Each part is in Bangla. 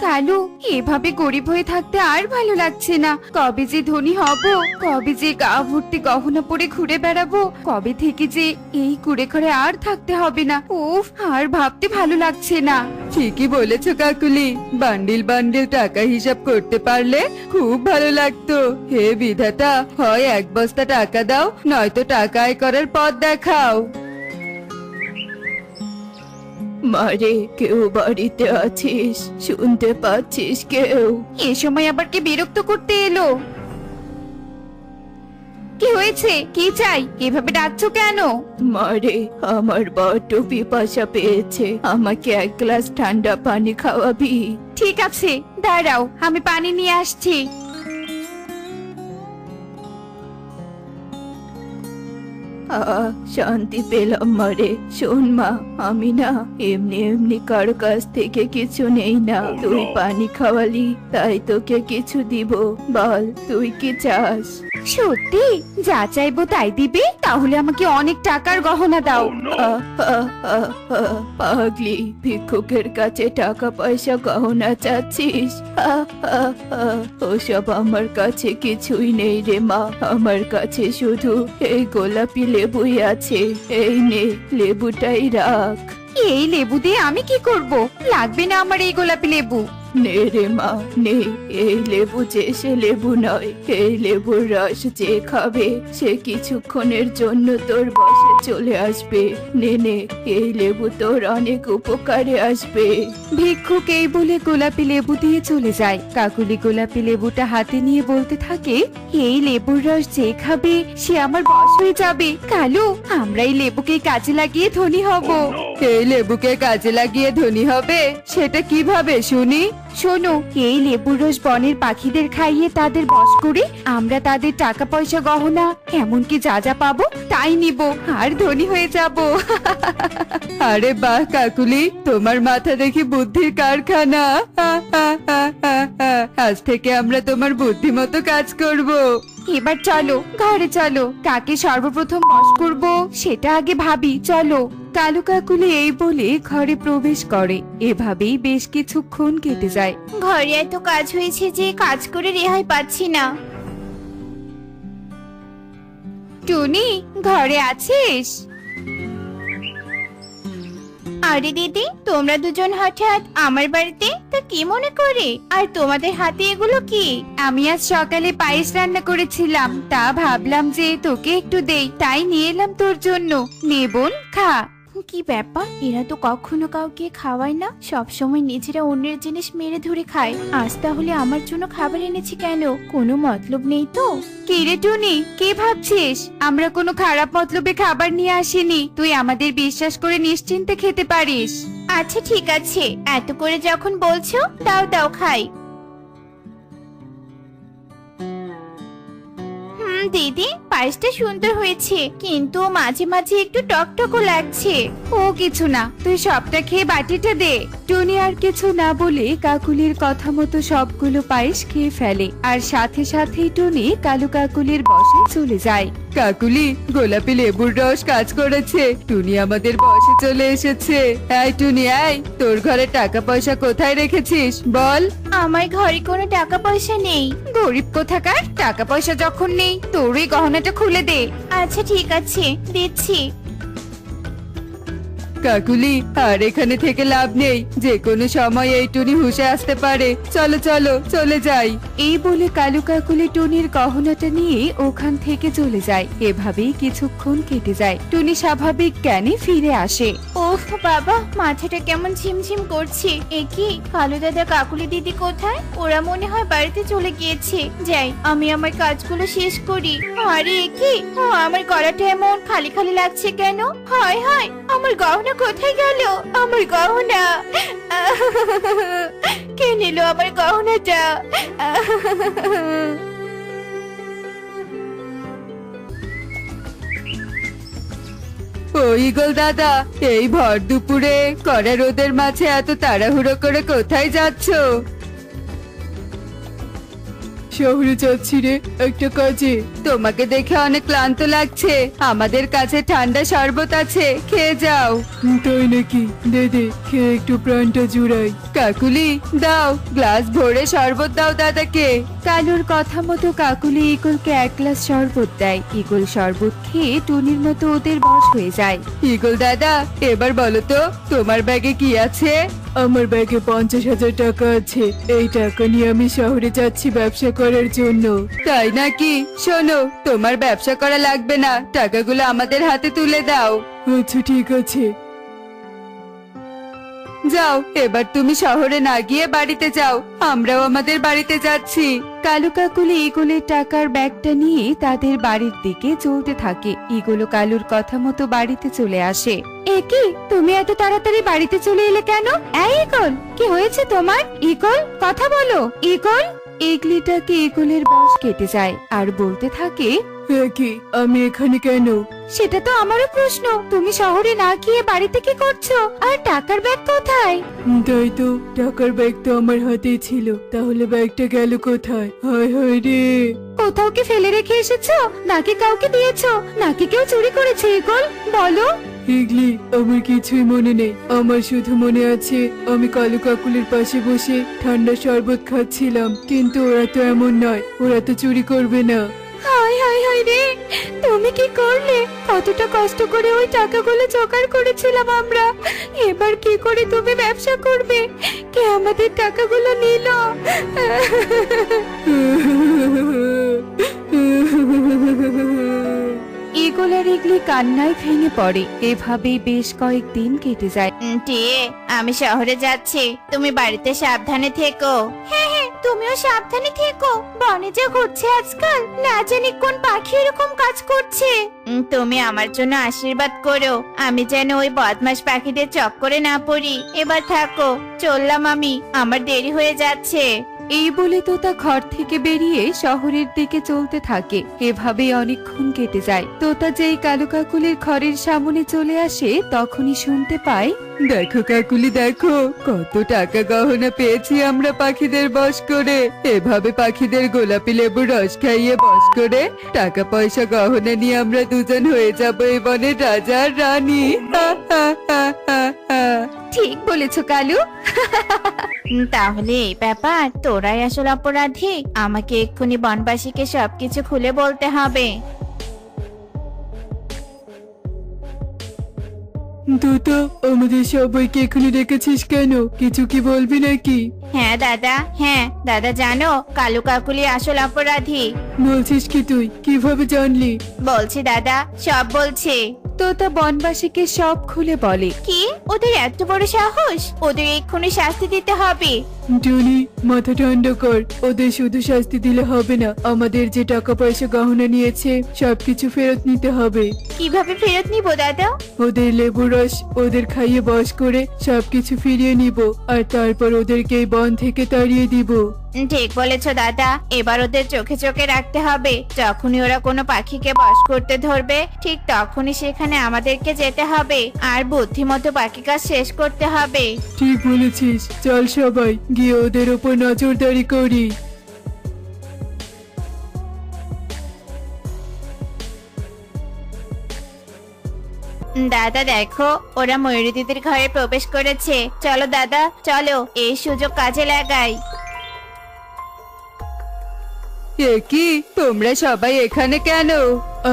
কালু, এভাবে গরিব হয়ে থাকতে আর ভালো লাগছে না। কবে যে ধনী হব, কবে যে গা ভর্তি গহনা পরে ঘুরে বেড়াবো, কবে থেকে যে এই কুড়ে ঘরে আর থাকতে হবে না। উফ, আর ভাবতে ভালো লাগছে না। ঠিকই বলেছো কাকুলি, বান্ডিল বান্ডিল টাকা হিসাব করতে পারলে খুব ভালো লাগতো। হে বিধাতা, হয় এক বস্তা টাকা দাও, নয়তো টাকা আয় করার পথ দেখাও। মারে, কেউ বাড়িতে আছিস? শুনতে পাচ্ছিস কেউ? এ সময় আবার কে বিরক্ত করতে এলো? কি হয়েছে? কি চাই? এভাবে ডাকছো কেন? মারে, আমার বড্ড পিপাসা পেয়েছে, আমাকে এক গ্লাস ঠান্ডা পানি খাওয়াবি? ঠিক আছে, দাঁড়াও, আমি পানি নিয়ে আসছি। শান্তি পেলাম মারে। শোন মা, আমি না এমনি এমনি কারো কাছ থেকে কিছু নেই না। তুই পানি খাওয়ালি তাই তোকে কিছু দিব। বল, তুই কি চাস? সত্যি? যা চাইবো তাই দিবে? তাহলে আমাকে অনেক টাকার গহনা দাও। পাগলি, ভিক্ষুকের কাছে টাকা পয়সা গহনা চাচ্ছিস? ওসব আমার কাছে কিছুই নেই রে মা। আমার কাছে শুধু এই গোলাপি লেবুই আছে। এই নে, লেবুটাই রাখ। এই লেবু দিয়ে আমি কি করব? লাগবে না আমার এই গোলাপি লেবু। নে রে মা, নে। এই লেবু যে সে লেবু নয়, এই লেবুর রস যে খাবে সে কিছুক্ষণের জন্য তোর বশে চলে আসবে। নে নে, এই লেবু তোর অনেক উপকারে আসবে। ভিক্ষুক এই বলে গোলাপি লেবু দিয়ে চলে যায়। কাকুলি গোলাপি লেবুটা হাতে নিয়ে বলতে থাকে, এই লেবুর রস যে খাবে সে আমার বশ হয়ে যাবে। কালু, আমরা এই লেবুকে কাজে লাগিয়ে ধনী হব। এই লেবুকে কাজে লাগিয়ে ধনী হবে? সেটা কিভাবে শুনি? শোনো, এই লেবুর রস বনের পাখিদের খাইয়ে তাদের বশ করে আমরা তাদের টাকা পয়সা গহনা এমনকি যা যা পাবো তাই নিব আর ধনী হয়ে যাব। আরে বাহ কাকুলি, তোমার মাথা দেখি বুদ্ধির কারখানা। আজ থেকে আমরা তোমার বুদ্ধি মতো কাজ করব। এবার চলো, ঘরে চলো। কাকে সর্বপ্রথম বশ করব সেটা আগে ভাবি, চলো। কালু কাকুলি এই বলে ঘরে প্রবেশ করে। এভাবেই বেশ কিছুক্ষণ কেটে যায়। ঘরে এত কাজ হয়েছে যে কাজ করে রেহাই পাচ্ছি না। টুনি, ঘরে আছিস? আরে দিদি, তোমরা দুজন হঠাৎ আমার বাড়িতে? তা কি মনে করে? আর তোমাদের হাতে এগুলো কি? আমি আজ সকালে পায়েস রান্না করেছিলাম, তা ভাবলাম যে তোকে একটু দেই, তাই নিয়ে এলাম তোর জন্য। নে বোন, খা। কি ব্যাপার, এরা তো কখনো কাউকে খাওয়ায় না, সব সময় নিজেরা অন্যের জিনিস মেরে ধরে খায়। আজ তাহলে আমার জন্য খাবার এনেছি কেন? কোনো মতলব নেই তো? কি রে টুনি, কি ভাবছিস? আমরা কোনো খারাপ মতলবে খাবার নিয়ে আসিনি। তুই আমাদের বিশ্বাস করে নিশ্চিন্তে খেতে পারিস। আচ্ছা ঠিক আছে, এত করে যখন বলছো দাও দাও খাই। দিদি, পায়েসটা সুন্দর হয়েছে, কিন্তু মাঝে মাঝে একটু টকটকও লাগছে। ও কিছু না, তুই সবটা খেয়ে বাটিটা দে। টুনি আর কিছু না বলে কাকুলির কথা মতো সবগুলো পায়েস খেয়ে ফেলে। আর সাথে সাথেই টুনি কালু কাকুলির বসে চলে যায়। কাকুলি, গোলাপি লেবুর রস কাজ করেছে। টুনি আমাদের বসে চলে এসেছে। এই টুনি, এই, তোর ঘরে টাকা পয়সা কোথায় রেখেছিস বল? আমার ঘরে কোনো টাকা পয়সা নেই। গরিব কোথাকার, টাকা পয়সা যখন নেই তোর এই গহনাটা খুলে দে। আচ্ছা ঠিক আছে, দিচ্ছি। কাকুলি, আর এখানে থেকে লাভ নেই, যে কোনো সময় এই টুনি হুঁশে আসতে পারে। চলো চলো, চলে যাই। এই বলে কালু কাকুলি টুনির গহনাটা নিয়ে ওখান থেকে চলে যায়। এভাবেই কিছুক্ষণ কেটে যায়। টুনি স্বাভাবিক জ্ঞানে ফিরে আসে। ওহ বাবা, মাথাটা কেমন ঝিমঝিম করছে। এ কি, কালু দাদা কাকুলি দিদি কোথায়? ওরা মনে হয় বাড়িতে চলে গিয়েছে। যাই, আমি আমার কাজগুলো শেষ করি। আরে এ কি, আমার গলাটা এমন খালি খালি লাগছে কেন? হায় হায়, আমার গহনা কোথায় গেল? আমার গহনা কে নিল আমার গহনাটা? ও ইগল দাদা, এই ভর দুপুরে কড়া রোদের মাঝে এত তাড়াহুড়ো করে কোথায় যাচ্ছ? শহরে যাচ্ছি রে একটা কাজে। তোমাকে দেখে অনেক ক্লান্ত লাগছে, আমাদের কাছে ঠান্ডা শরবত আছে, খেয়ে যাও। তাই নাকি? দে দে, খেয়ে একটু প্রাণটা জুড়াই। কাকুলি দাও, গ্লাস ভরে শরবত দাও দাদাকে। কালুর কথা মতো কাকুলি ইগলকে এক গ্লাস শরবত দেয়। ইগল শরবত খেয়ে টুনির মতো ওদের বশ হয়ে যায়। ইগল দাদা, এবার বলো তো তোমার ব্যাগে কি আছে? আমার ব্যাগে 50,000 টাকা আছে। এই টাকা নিয়ে আমি শহরে যাচ্ছি ব্যবসা করার জন্য। তাই নাকি? শোনো, তোমার ব্যবসা করা লাগবে না, টাকাগুলো আমাদের হাতে তুলে দাও। আচ্ছা ঠিক আছে। যাও, এবার তুমি শহরে না গিয়ে বাড়িতে যাও, আমরাও আমাদের বাড়িতে যাচ্ছি। কালু কাকুলি ইগলের টাকার ব্যাগটা নিয়ে তাদের বাড়ির দিকে চলতে থাকে। ইগল কালুর কথা মতো বাড়িতে চলে আসে। কি তুমি এত তাড়াতাড়ি বাড়িতে চলে এলে কেন? এই ইগল, কি হয়েছে তোমার? ইগল, কথা বলো। ইগল। ইগলিটাকে ইগলের বশ কেটে যায় আর বলতে থাকে, কি আমি এখানে কেন? সেটা তো আমারও প্রশ্ন। তুমি শহরে না গিয়ে বাড়িতে কি করছো? আর টাকার ব্যাগ কোথায়? তাই তো, টাকার ব্যাগ তো আমার হাতেই ছিল, তাহলে ব্যাগটা গেল কোথায়? হায় হায় রে। কোথাও কি ফেলে রেখে এসেছো, নাকি কাউকে দিয়েছো, নাকি কেউ চুরি করেছে? ইগল, বলো। ইগলি, আমার কিছুই মনে নেই। আমার শুধু মনে আছে আমি কালু কাকুলির পাশে বসে ঠান্ডা শরবত খাচ্ছিলাম, কিন্তু ওরা তো এমন নয়, ওরা তো চুরি করবে না। হায় হায় হায় রে, তুমি কি করলে? কতটা কষ্ট করে ওই টাকাগুলো জোগাড় করেছিলাম আমরা, এবার কি করে তুমি ব্যবসা করবে? কে আমাদের টাকাগুলো নিল? ইগল আর ইগলি কান্নায় ভেঙে পড়ে। এভাবেই বেশ কয়েকদিন কেটে যায়। টিয়ে, আমি শহরে যাচ্ছি, তুমি বাড়িতে সাবধানে থেকো। হ্যাঁ হ্যাঁ, তুমিও সাবধানে থেকো। বনে যা ঘুরছে আজকাল, না জানি কোন পাখি এরকম কাজ করছে। তুমি আমার জন্য আশীর্বাদ করো, আমি যেন ওই বদমাশ পাখিদের চক্করে না পড়ি। এবার থাকো, চললাম আমি, আমার দেরি হয়ে যাচ্ছে। এই বলে তোতা ঘর থেকে বেরিয়ে শহরের দিকে চলতে থাকে। এভাবে অনেকক্ষণ কেটে যায়। তোতা যেই কালু কাকুলির ঘরের সামনে চলে আসে, তখনই শুনতে পায়, দেখো কাকুলি দেখো, কত টাকা গহনা পেয়েছি আমরা পাখিদের বশ করে। এভাবে পাখিদের গোলাপি লেবুর রস খাইয়ে বশ করে টাকা পয়সা গহনা নিয়ে আমরা দুজন হয়ে যাব এই বনের রাজা আর রানী। ঠিক বলেছো কালু। তাহলে এই ব্যাপার, তোরাই আসল অপরাধী। আমাকে এক্ষুনি বনবাসীকে সবকিছু খুলে বলতে হবে। তোতা, আমাদের সবাইকে এখানে রেখেছিস কেন? কিছু কি বলবি নাকি? হ্যাঁ দাদা, হ্যাঁ দাদা, জানো কালু কাকুলি আসল অপরাধী। বলছিস কি তুই? কিভাবে জানলি? বলছি দাদা, সব বলছে। তোতা বনবাসীকে সব খুলে বলে। কি, ওদের এত বড় সাহস? ওদের এক্ষুনি শাস্তি দিতে হবে। টুনি, মাথা ঠান্ডা কর। ওদের শুধু শাস্তি দিলে হবে না, আমাদের যে টাকা পয়সা গহনা নিয়েছে সবকিছু ফেরত নিতে হবে। কিভাবে ফেরত নিব দাদা? ওদের লেবু রস ওদের খাইয়ে বশ করে সবকিছু ফিরিয়ে নিব, আর তারপর ওদেরকে এই বন থেকে তাড়িয়ে দিব। ঠিক বলেছো দাদা, এবার ওদের চোখে চোখে রাখতে হবে। যখনই ওরা কোনো পাখিকে বশ করতে ধরবে, ঠিক তখনই সেখানে আমাদেরকে যেতে হবে আর বুদ্ধিমতো বাকি কাজ শেষ করতে হবে। ঠিক বলেছিস, চল সবাই গিয়ে ওদের ওপর নজরদারি করি। দাদা দেখো, ওরা ময়ূরী দিদির ঘরে প্রবেশ করেছে। চলো দাদা, চলো, এই সুযোগ কাজে লাগাই। কি, তোমরা সবাই এখানে কেন?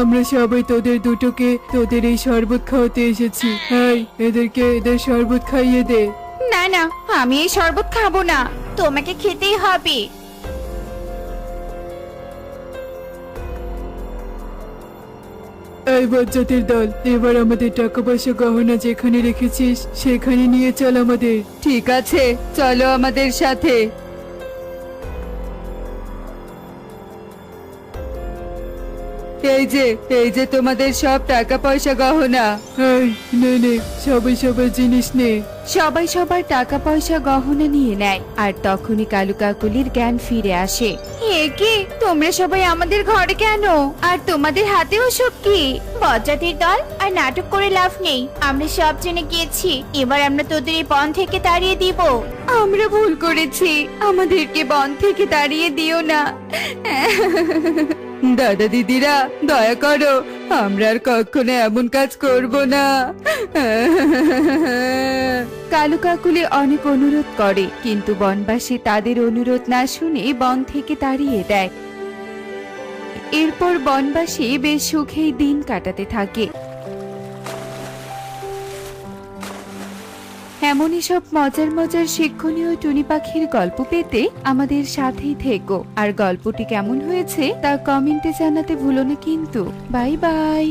আমরা সবাই তোদের দুটোকে তোদের এই শরবত খাওয়াতে এসেছি। হ্যাঁ, এদেরকে এদের শরবত খাইয়ে দে। না না, আমি এই শরবত খাবো না, তোমাকে খেতেই হবে। এই বজ্জাতের দল, এবার আমাদের টাকা পয়সা গহনা যেখানে রেখেছিস সেখানে নিয়ে চল আমাদের। ঠিক আছে, চলো আমাদের সাথে। এই যে তোমাদের সব টাকা পয়সা গহনা। এই নে সবাই সবার জিনিস নে। সবাই সবার টাকা পয়সা গহনা নিয়ে নেয় আর তখনই কালু কাকুলির জ্ঞান ফিরে আসে। এ কি, তোমরা সবাই আমাদের ঘরে কেন? আর তোমাদের হাতেও সব কি? বজ্জাতির দল, আর নাটক করে লাভ নেই। আমরা সব জেনে গিয়েছি, এবার আমরা তোদের এই বন থেকে তাড়িয়ে দিব। আমরা ভুল করেছি, আমাদেরকে বন থেকে তাড়িয়ে দিও না। দাদা দিদিরা, দয়া করো, আমরা আর কখনো এমন কাজ করব না। কালু কাকুলি অনেক অনুরোধ করে, কিন্তু বনবাসী তাদের অনুরোধ না শুনে বন থেকে তাড়িয়ে দেয়। এরপর বনবাসী বেশ সুখেই দিন কাটাতে থাকে। এমনই সব মজার মজার শিক্ষণীয় টুনি পাখির গল্প পেতে আমাদের সাথেই থেকো। আর গল্পটি কেমন হয়েছে তা কমেন্টে জানাতে ভুলো না কিন্তু। Bye bye.